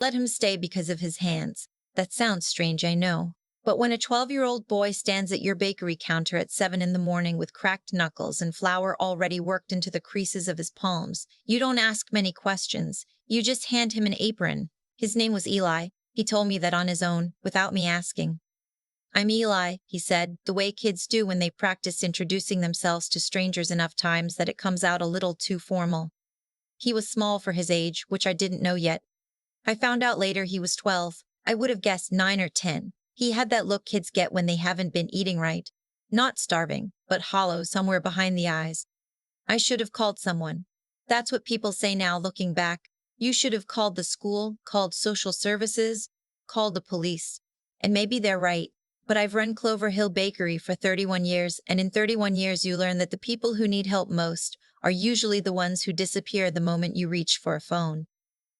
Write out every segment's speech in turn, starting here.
Let him stay because of his hands. That sounds strange, I know. But when a 12-year-old boy stands at your bakery counter at 7 in the morning with cracked knuckles and flour already worked into the creases of his palms, you don't ask many questions. You just hand him an apron. His name was Eli. He told me that on his own, without me asking. I'm Eli, he said, the way kids do when they practice introducing themselves to strangers enough times that it comes out a little too formal. He was small for his age, which I didn't know yet. I found out later he was 12. I would have guessed 9 or 10. He had that look kids get when they haven't been eating right. Not starving, but hollow somewhere behind the eyes. I should have called someone. That's what people say now looking back. You should have called the school, called social services, called the police. And maybe they're right. But I've run Clover Hill Bakery for 31 years, and in 31 years you learn that the people who need help most are usually the ones who disappear the moment you reach for a phone.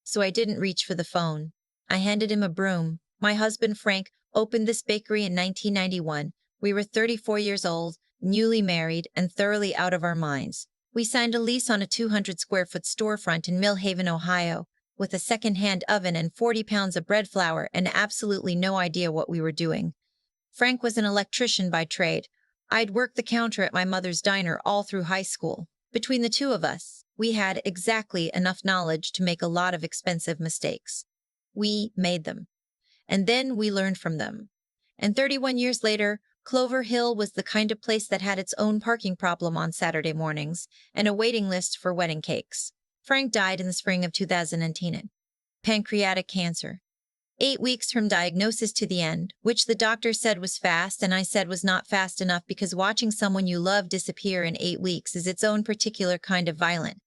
So I didn't reach for the phone. I handed him a broom. My husband, Frank, opened this bakery in 1991. We were 34 years old, newly married, and thoroughly out of our minds. We signed a lease on a 200-square-foot storefront in Millhaven, Ohio, with a second-hand oven and 40 pounds of bread flour and absolutely no idea what we were doing. Frank was an electrician by trade. I'd worked the counter at my mother's diner all through high school. Between the two of us, we had exactly enough knowledge to make a lot of expensive mistakes. We made them. And then we learned from them. And 31 years later, Clover Hill was the kind of place that had its own parking problem on Saturday mornings and a waiting list for wedding cakes. Frank died in the spring of 2010. Pancreatic cancer. 8 weeks from diagnosis to the end, which the doctor said was fast and I said was not fast enough because watching someone you love disappear in 8 weeks is its own particular kind of violent.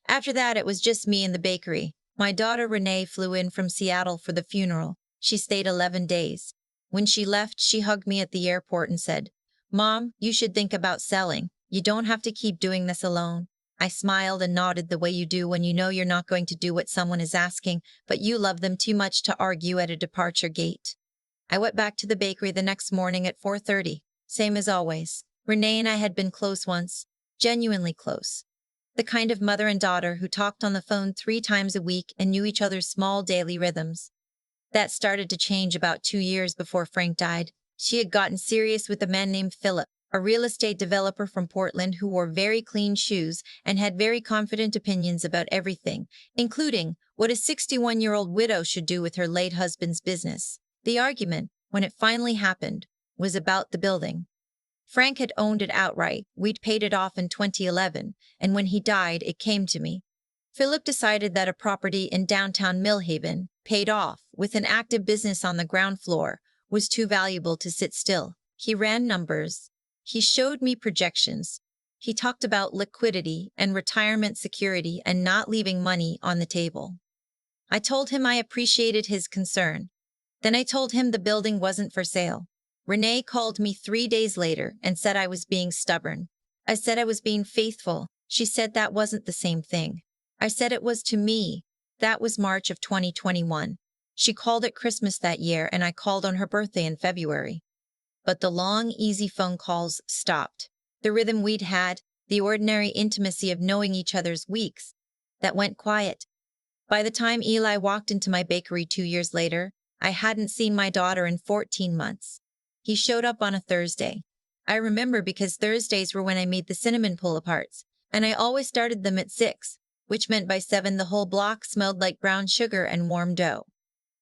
After that, it was just me and the bakery. My daughter Renee flew in from Seattle for the funeral. She stayed 11 days. When she left, she hugged me at the airport and said, "Mom, you should think about selling. You don't have to keep doing this alone." I smiled and nodded the way you do when you know you're not going to do what someone is asking, but you love them too much to argue at a departure gate. I went back to the bakery the next morning at 4:30. Same as always. Renee and I had been close once. Genuinely close. The kind of mother and daughter who talked on the phone 3 times a week and knew each other's small daily rhythms. That started to change about 2 years before Frank died. She had gotten serious with a man named Philip, a real estate developer from Portland who wore very clean shoes and had very confident opinions about everything, including what a 61-year-old widow should do with her late husband's business. The argument, when it finally happened, was about the building. Frank had owned it outright. We'd paid it off in 2011, and when he died, it came to me. Philip decided that a property in downtown Millhaven, paid off, with an active business on the ground floor, was too valuable to sit still. He ran numbers. He showed me projections. He talked about liquidity and retirement security and not leaving money on the table. I told him I appreciated his concern. Then I told him the building wasn't for sale. Renee called me 3 days later and said I was being stubborn. I said I was being faithful. She said that wasn't the same thing. I said it was to me. That was March of 2021. She called it Christmas that year, and I called on her birthday in February. But the long, easy phone calls stopped. The rhythm we'd had, the ordinary intimacy of knowing each other's weeks, that went quiet. By the time Eli walked into my bakery 2 years later, I hadn't seen my daughter in 14 months. He showed up on a Thursday. I remember because Thursdays were when I made the cinnamon pull-aparts, and I always started them at 6, which meant by 7 the whole block smelled like brown sugar and warm dough.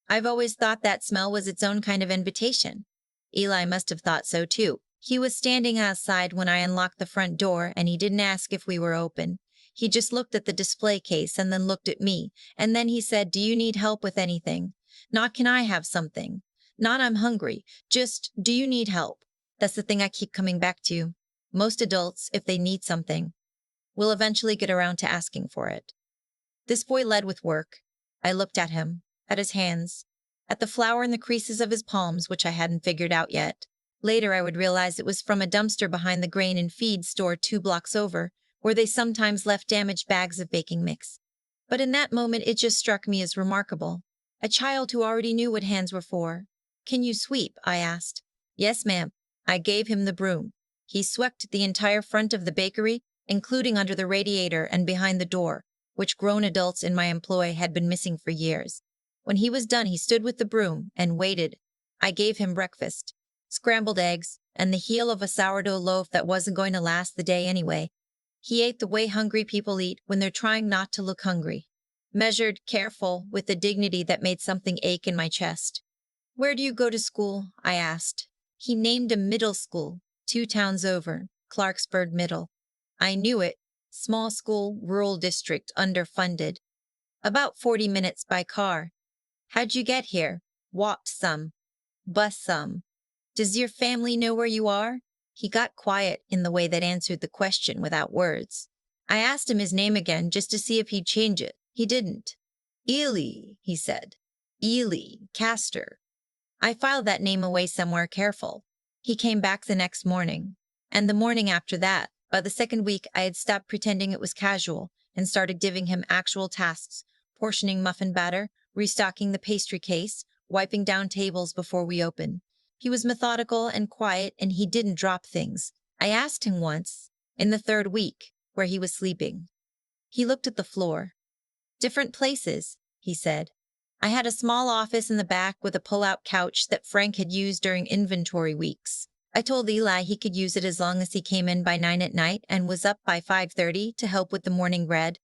I've always thought that smell was its own kind of invitation. Eli must have thought so too. He was standing outside when I unlocked the front door, and he didn't ask if we were open. He just looked at the display case and then looked at me, and then he said, "Do you need help with anything? Not can I have something? Not I'm hungry. Just, do you need help?" That's the thing I keep coming back to. Most adults, if they need something, will eventually get around to asking for it. This boy led with work. I looked at him, at his hands, at the flour in the creases of his palms, which I hadn't figured out yet. Later I would realize it was from a dumpster behind the grain and feed store 2 blocks over, where they sometimes left damaged bags of baking mix. But in that moment it just struck me as remarkable. A child who already knew what hands were for. "Can you sweep?" I asked. "Yes, ma'am." I gave him the broom. He swept the entire front of the bakery, including under the radiator and behind the door, which grown adults in my employ had been missing for years. When he was done, he stood with the broom and waited. I gave him breakfast, scrambled eggs, and the heel of a sourdough loaf that wasn't going to last the day anyway. He ate the way hungry people eat when they're trying not to look hungry. Measured, careful, with a dignity that made something ache in my chest. "Where do you go to school?" I asked. He named a middle school, 2 towns over, Clarksburg Middle. I knew it. Small school, rural district, underfunded. About 40 minutes by car. "How'd you get here?" "Walked some. Bus some." "Does your family know where you are?" He got quiet in the way that answered the question without words. I asked him his name again just to see if he'd change it. He didn't. "Ely," he said. "Ely, Castor." I filed that name away somewhere careful. He came back the next morning. And the morning after that. By the second week, I had stopped pretending it was casual and started giving him actual tasks, portioning muffin batter, restocking the pastry case, wiping down tables before we opened. He was methodical and quiet, and he didn't drop things. I asked him once, in the 3rd week, where he was sleeping. He looked at the floor. "Different places," he said. "I had a small office in the back with a pull-out couch that Frank had used during inventory weeks. I told Eli he could use it as long as he came in by 9 at night and was up by 5:30 to help with the morning bread.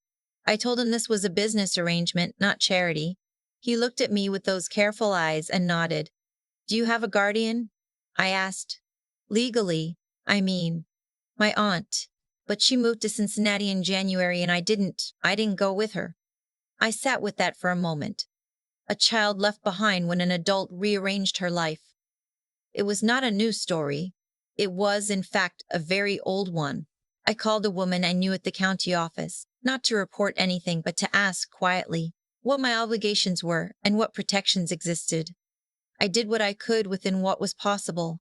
I told him this was a business arrangement, not charity. He looked at me with those careful eyes and nodded. "Do you have a guardian?" I asked. "Legally, I mean. My aunt. But she moved to Cincinnati in January and I didn't go with her." I sat with that for a moment. A child left behind when an adult rearranged her life. It was not a new story. It was, in fact, a very old one. I called a woman I knew at the county office, not to report anything but to ask quietly what my obligations were and what protections existed. I did what I could within what was possible.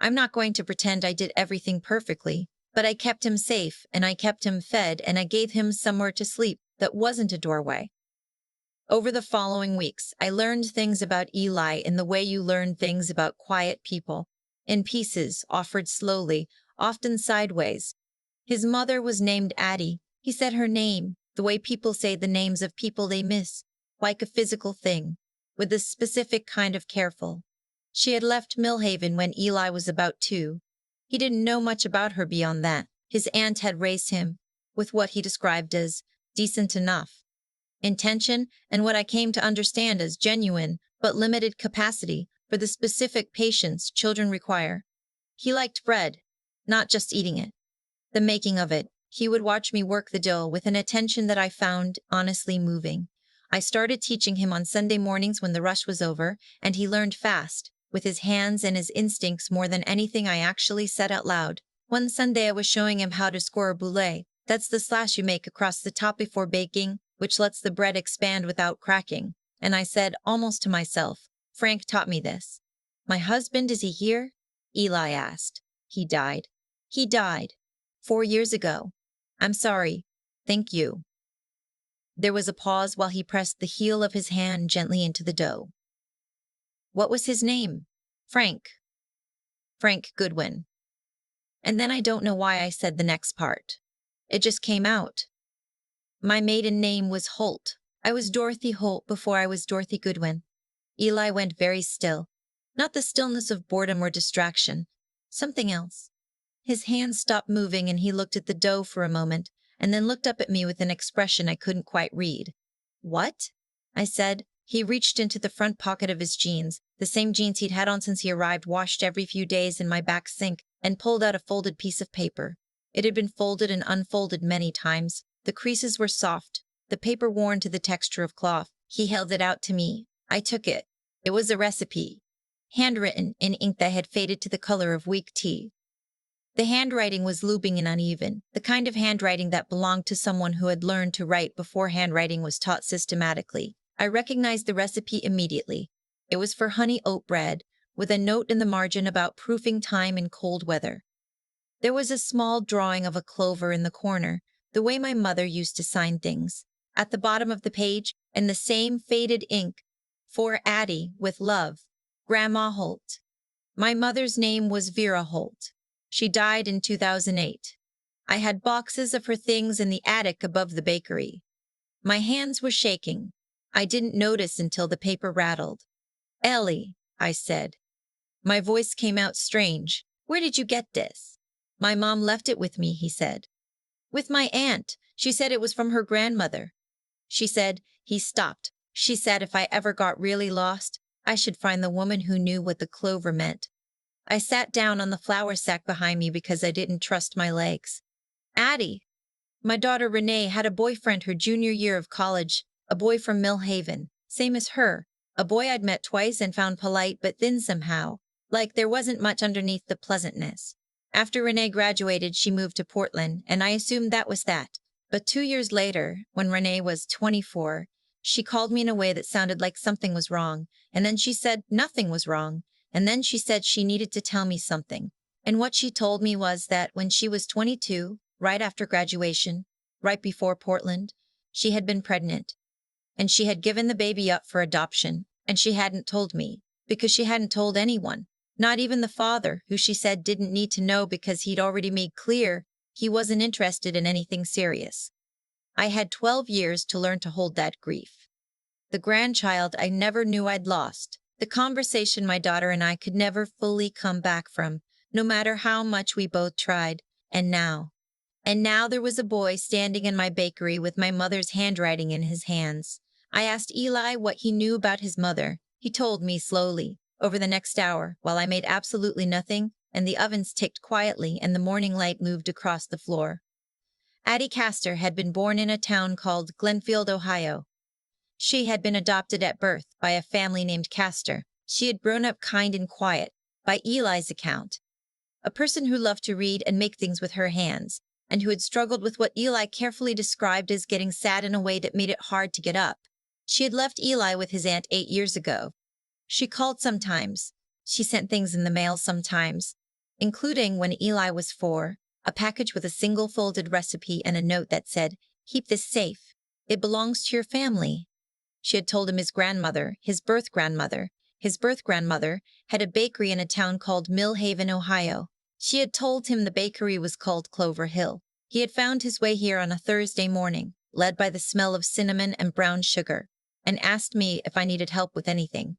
I'm not going to pretend I did everything perfectly, but I kept him safe and I kept him fed and I gave him somewhere to sleep that wasn't a doorway. Over the following weeks, I learned things about Eli in the way you learn things about quiet people, in pieces, offered slowly, often sideways. His mother was named Addie. He said her name, the way people say the names of people they miss, like a physical thing, with a specific kind of careful. She had left Millhaven when Eli was about 2. He didn't know much about her beyond that. His aunt had raised him with what he described as decent enough intention and what I came to understand as genuine but limited capacity for the specific patience children require. He liked bread, not just eating it, the making of it. He would watch me work the dough with an attention that I found honestly moving. I started teaching him on Sunday mornings when the rush was over, and he learned fast, with his hands and his instincts more than anything I actually said out loud. One Sunday I was showing him how to score a boulé. That's the slash you make across the top before baking, which lets the bread expand without cracking. And I said, almost to myself, "Frank taught me this." "My husband, is he here?" Eli asked. "He died." "He died 4 years ago." "I'm sorry. Thank you." There was a pause while he pressed the heel of his hand gently into the dough. "What was his name?" "Frank. Frank Goodwin." And then I don't know why I said the next part. It just came out. My maiden name was Holt. I was Dorothy Holt before I was Dorothy Goodwin. Eli went very still. Not the stillness of boredom or distraction. Something else. His hands stopped moving and he looked at the dough for a moment, and then looked up at me with an expression I couldn't quite read. "What?" I said. He reached into the front pocket of his jeans, the same jeans he'd had on since he arrived, washed every few days in my back sink, and pulled out a folded piece of paper. It had been folded and unfolded many times. The creases were soft, the paper worn to the texture of cloth. He held it out to me. I took it. It was a recipe, handwritten in ink that had faded to the color of weak tea. The handwriting was looping and uneven, the kind of handwriting that belonged to someone who had learned to write before handwriting was taught systematically. I recognized the recipe immediately. It was for honey oat bread, with a note in the margin about proofing time in cold weather. There was a small drawing of a clover in the corner, the way my mother used to sign things. At the bottom of the page, in the same faded ink, "For Addie, with love, Grandma Holt." My mother's name was Vera Holt. She died in 2008. I had boxes of her things in the attic above the bakery. My hands were shaking. I didn't notice until the paper rattled. "Ellie," I said. My voice came out strange. "Where did you get this?" "My mom left it with me," he said. "With my aunt. She said it was from her grandmother." She said, he stopped. She said if I ever got really lost, I should find the woman who knew what the clover meant. I sat down on the flour sack behind me because I didn't trust my legs. "Addie, my daughter Renee had a boyfriend her junior year of college, a boy from Millhaven, same as her, a boy I'd met twice and found polite but thin somehow, like there wasn't much underneath the pleasantness. After Renee graduated, she moved to Portland, and I assumed that was that. But 2 years later, when Renee was 24, she called me in a way that sounded like something was wrong, and then she said nothing was wrong, and then she said she needed to tell me something. And what she told me was that when she was 22, right after graduation, right before Portland, she had been pregnant, and she had given the baby up for adoption, and she hadn't told me, because she hadn't told anyone, not even the father, who she said didn't need to know because he'd already made clear he wasn't interested in anything serious. I had 12 years to learn to hold that grief. The grandchild I never knew I'd lost, the conversation my daughter and I could never fully come back from, no matter how much we both tried, and now there was a boy standing in my bakery with my mother's handwriting in his hands. I asked Eli what he knew about his mother. He told me slowly. Over the next hour, while I made absolutely nothing, and the ovens ticked quietly and the morning light moved across the floor. Addie Castor had been born in a town called Glenfield, Ohio. She had been adopted at birth by a family named Castor. She had grown up kind and quiet, by Eli's account. A person who loved to read and make things with her hands, and who had struggled with what Eli carefully described as getting sad in a way that made it hard to get up. She had left Eli with his aunt 8 years ago. She called sometimes. She sent things in the mail sometimes, including when Eli was 4, a package with a single folded recipe and a note that said, "Keep this safe. It belongs to your family." She had told him his birth grandmother, had a bakery in a town called Millhaven, Ohio. She had told him the bakery was called Clover Hill. He had found his way here on a Thursday morning, led by the smell of cinnamon and brown sugar, and asked me if I needed help with anything.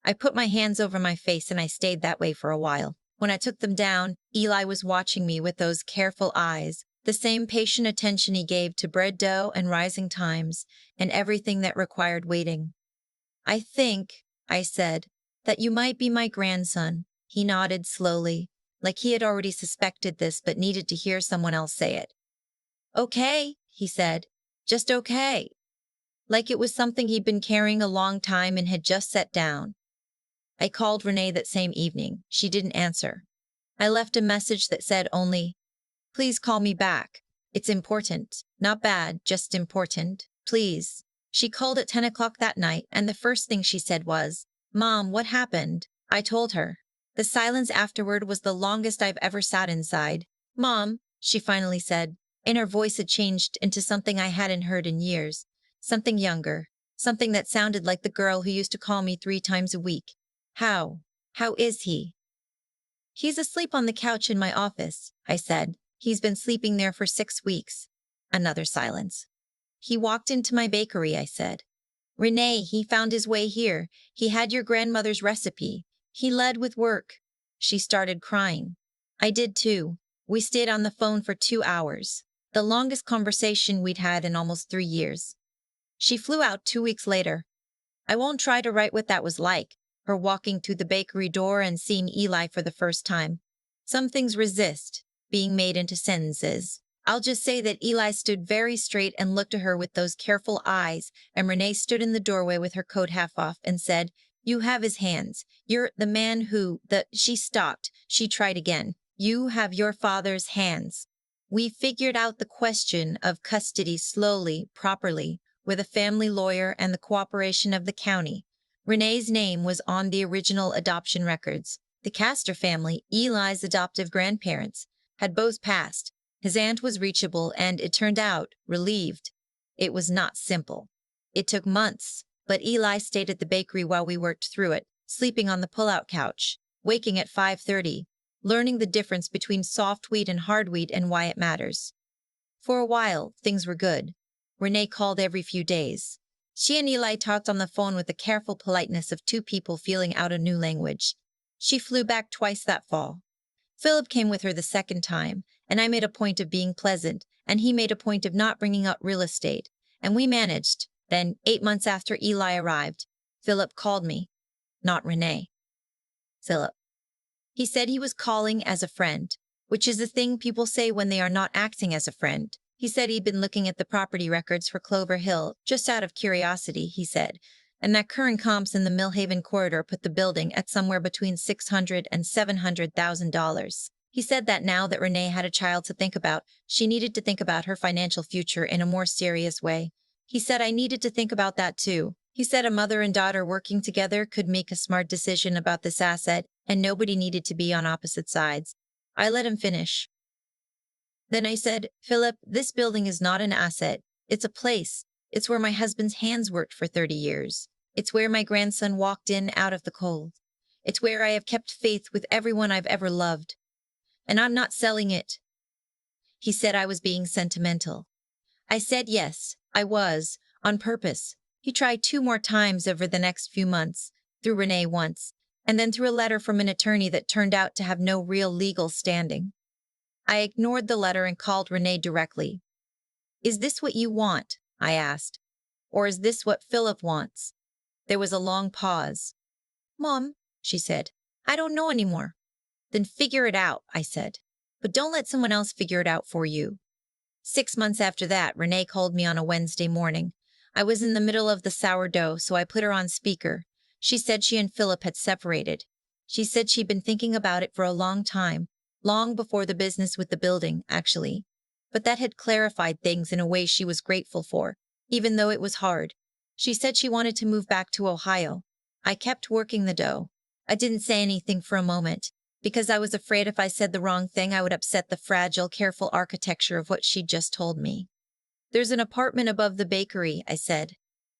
I put my hands over my face and I stayed that way for a while. When I took them down, Eli was watching me with those careful eyes, the same patient attention he gave to bread dough and rising times, and everything that required waiting. "I think," I said, "that you might be my grandson." He nodded slowly, like he had already suspected this but needed to hear someone else say it. "Okay," he said, "just okay." Like it was something he'd been carrying a long time and had just set down. I called Renee that same evening. She didn't answer. I left a message that said only, "Please call me back. It's important. Not bad, just important. Please." She called at 10 o'clock that night, and the first thing she said was, "Mom, what happened?" I told her. The silence afterward was the longest I've ever sat inside. "Mom," she finally said, and her voice had changed into something I hadn't heard in years. Something younger. Something that sounded like the girl who used to call me 3 times a week. How is he?" "He's asleep on the couch in my office," I said. "He's been sleeping there for 6 weeks. Another silence. "He walked into my bakery," I said. "Renee, he found his way here. He had your grandmother's recipe. He led with work." She started crying. I did too. We stayed on the phone for 2 hours. The longest conversation we'd had in almost 3 years. She flew out 2 weeks later. I won't try to write what that was like, her walking through the bakery door and seeing Eli for the first time. Some things resist being made into sentences. I'll just say that Eli stood very straight and looked at her with those careful eyes, and Renee stood in the doorway with her coat half off and said, "You have his hands. You're the man who, She stopped. She tried again. "You have your father's hands." We figured out the question of custody slowly, properly, with a family lawyer and the cooperation of the county. Renee's name was on the original adoption records. The Castor family, Eli's adoptive grandparents, had both passed. His aunt was reachable and, it turned out, relieved. It was not simple. It took months, but Eli stayed at the bakery while we worked through it, sleeping on the pull-out couch, waking at 5:30, learning the difference between soft wheat and hard wheat and why it matters. For a while, things were good. Renee called every few days. She and Eli talked on the phone with the careful politeness of two people feeling out a new language. She flew back twice that fall. Philip came with her the second time, and I made a point of being pleasant, and he made a point of not bringing up real estate, and we managed. Then, 8 months after Eli arrived, Philip called me. Not Renee. Philip. He said he was calling as a friend, which is the thing people say when they are not acting as a friend. He said he'd been looking at the property records for Clover Hill, just out of curiosity, he said, and that current comps in the Millhaven corridor put the building at somewhere between $600,000 and $700,000. He said that now that Renee had a child to think about, she needed to think about her financial future in a more serious way. He said I needed to think about that too. He said a mother and daughter working together could make a smart decision about this asset, and nobody needed to be on opposite sides. I let him finish. Then I said, Philip, this building is not an asset. It's a place. It's where my husband's hands worked for 30 years. It's where my grandson walked in out of the cold. It's where I have kept faith with everyone I've ever loved. And I'm not selling it. He said I was being sentimental. I said yes, I was, on purpose. He tried 2 more times over the next few months, through Renee once, and then through a letter from an attorney that turned out to have no real legal standing. I ignored the letter and called Renee directly. Is this what you want? I asked. Or is this what Philip wants? There was a long pause. Mom, she said, I don't know anymore. Then figure it out, I said. But don't let someone else figure it out for you. 6 months after that, Renee called me on a Wednesday morning. I was in the middle of the sourdough, so I put her on speaker. She said she and Philip had separated. She said she'd been thinking about it for a long time, long before the business with the building, actually. But that had clarified things in a way she was grateful for, even though it was hard. She said she wanted to move back to Ohio. I kept working the dough. I didn't say anything for a moment, because I was afraid if I said the wrong thing I would upset the fragile, careful architecture of what she'd just told me. There's an apartment above the bakery, I said.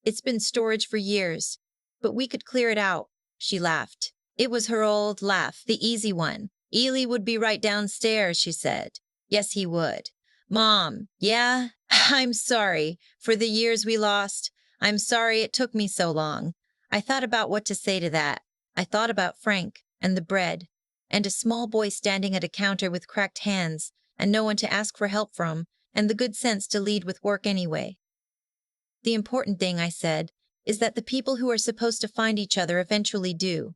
It's been storage for years, but we could clear it out. She laughed. It was her old laugh, the easy one. Ely would be right downstairs, she said. Yes, he would. Mom, yeah? I'm sorry for the years we lost. I'm sorry it took me so long. I thought about what to say to that. I thought about Frank and the bread and a small boy standing at a counter with cracked hands and no one to ask for help from and the good sense to lead with work anyway. The important thing, I said, is that the people who are supposed to find each other eventually do.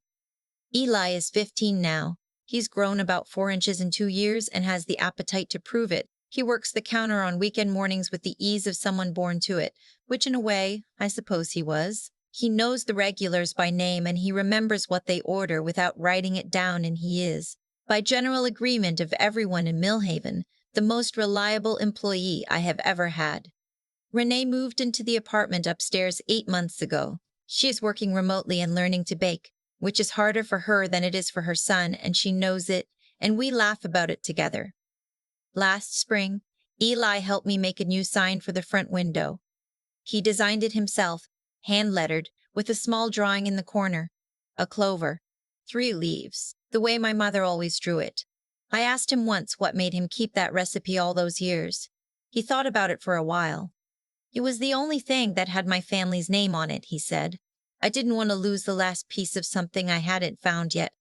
Eli is 15 now. He's grown about 4 inches in 2 years and has the appetite to prove it. He works the counter on weekend mornings with the ease of someone born to it, which in a way, I suppose he was. He knows the regulars by name and he remembers what they order without writing it down, and he is, by general agreement of everyone in Millhaven, the most reliable employee I have ever had. Renee moved into the apartment upstairs 8 months ago. She is working remotely and learning to bake, which is harder for her than it is for her son, and she knows it, and we laugh about it together. Last spring, Eli helped me make a new sign for the front window. He designed it himself, hand-lettered, with a small drawing in the corner. A clover. 3 leaves, the way my mother always drew it. I asked him once what made him keep that recipe all those years. He thought about it for a while. It was the only thing that had my family's name on it, he said. I didn't want to lose the last piece of something I hadn't found yet.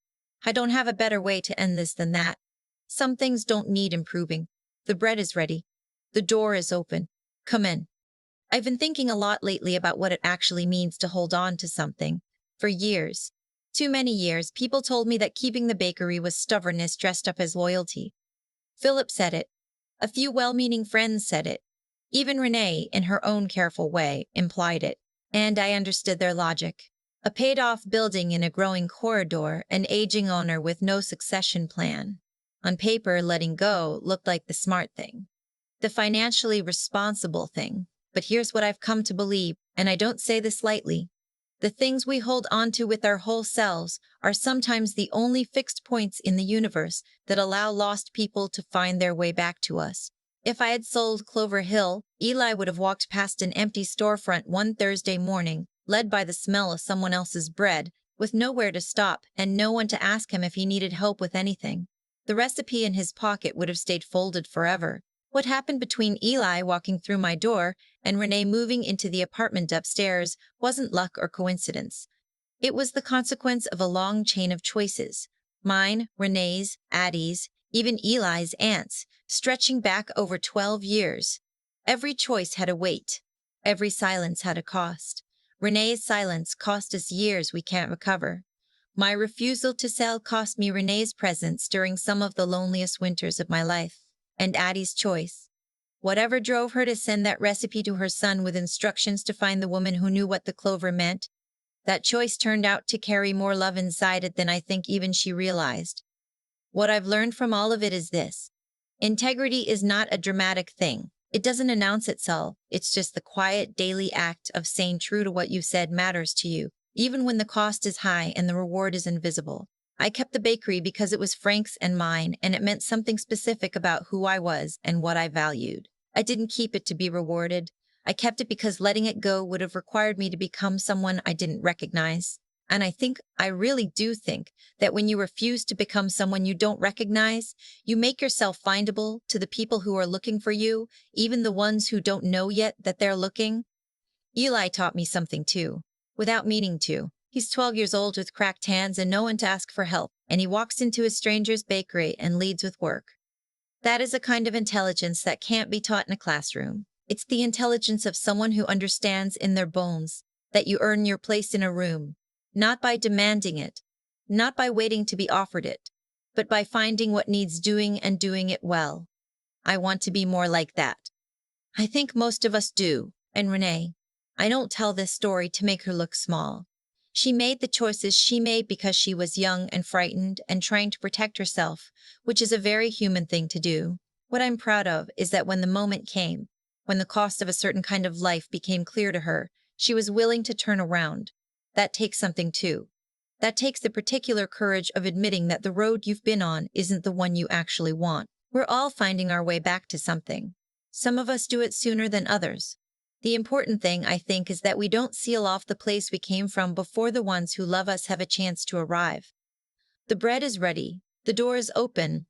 I don't have a better way to end this than that. Some things don't need improving. The bread is ready. The door is open. Come in. I've been thinking a lot lately about what it actually means to hold on to something. For years, too many years, people told me that keeping the bakery was stubbornness dressed up as loyalty. Philip said it. A few well-meaning friends said it. Even Renee, in her own careful way, implied it. And I understood their logic. A paid-off building in a growing corridor, an aging owner with no succession plan. On paper, letting go looked like the smart thing, the financially responsible thing. But here's what I've come to believe, and I don't say this lightly. The things we hold onto with our whole selves are sometimes the only fixed points in the universe that allow lost people to find their way back to us. If I had sold Clover Hill, Eli would have walked past an empty storefront one Thursday morning, led by the smell of someone else's bread, with nowhere to stop and no one to ask him if he needed help with anything. The recipe in his pocket would have stayed folded forever. What happened between Eli walking through my door and Renee moving into the apartment upstairs wasn't luck or coincidence. It was the consequence of a long chain of choices. Mine, Renee's, Addie's, even Eli's aunt's, stretching back over 12 years. Every choice had a weight. Every silence had a cost. Renee's silence cost us years we can't recover. My refusal to sell cost me Renee's presence during some of the loneliest winters of my life. And Addie's choice. Whatever drove her to send that recipe to her son with instructions to find the woman who knew what the clover meant, that choice turned out to carry more love inside it than I think even she realized. What I've learned from all of it is this. Integrity is not a dramatic thing. It doesn't announce itself. It's just the quiet daily act of staying true to what you said matters to you, even when the cost is high and the reward is invisible. I kept the bakery because it was Frank's and mine, and it meant something specific about who I was and what I valued. I didn't keep it to be rewarded. I kept it because letting it go would have required me to become someone I didn't recognize. And I really do think, that when you refuse to become someone you don't recognize, you make yourself findable to the people who are looking for you, even the ones who don't know yet that they're looking. Eli taught me something too, without meaning to. He's 12 years old with cracked hands and no one to ask for help, and he walks into a stranger's bakery and leads with work. That is a kind of intelligence that can't be taught in a classroom. It's the intelligence of someone who understands in their bones that you earn your place in a room, not by demanding it, not by waiting to be offered it, but by finding what needs doing and doing it well. I want to be more like that. I think most of us do, and Renee, I don't tell this story to make her look small. She made the choices she made because she was young and frightened and trying to protect herself, which is a very human thing to do. What I'm proud of is that when the moment came, when the cost of a certain kind of life became clear to her, she was willing to turn around. That takes something too. That takes the particular courage of admitting that the road you've been on isn't the one you actually want. We're all finding our way back to something. Some of us do it sooner than others. The important thing, I think, is that we don't seal off the place we came from before the ones who love us have a chance to arrive. The bread is ready, the door is open,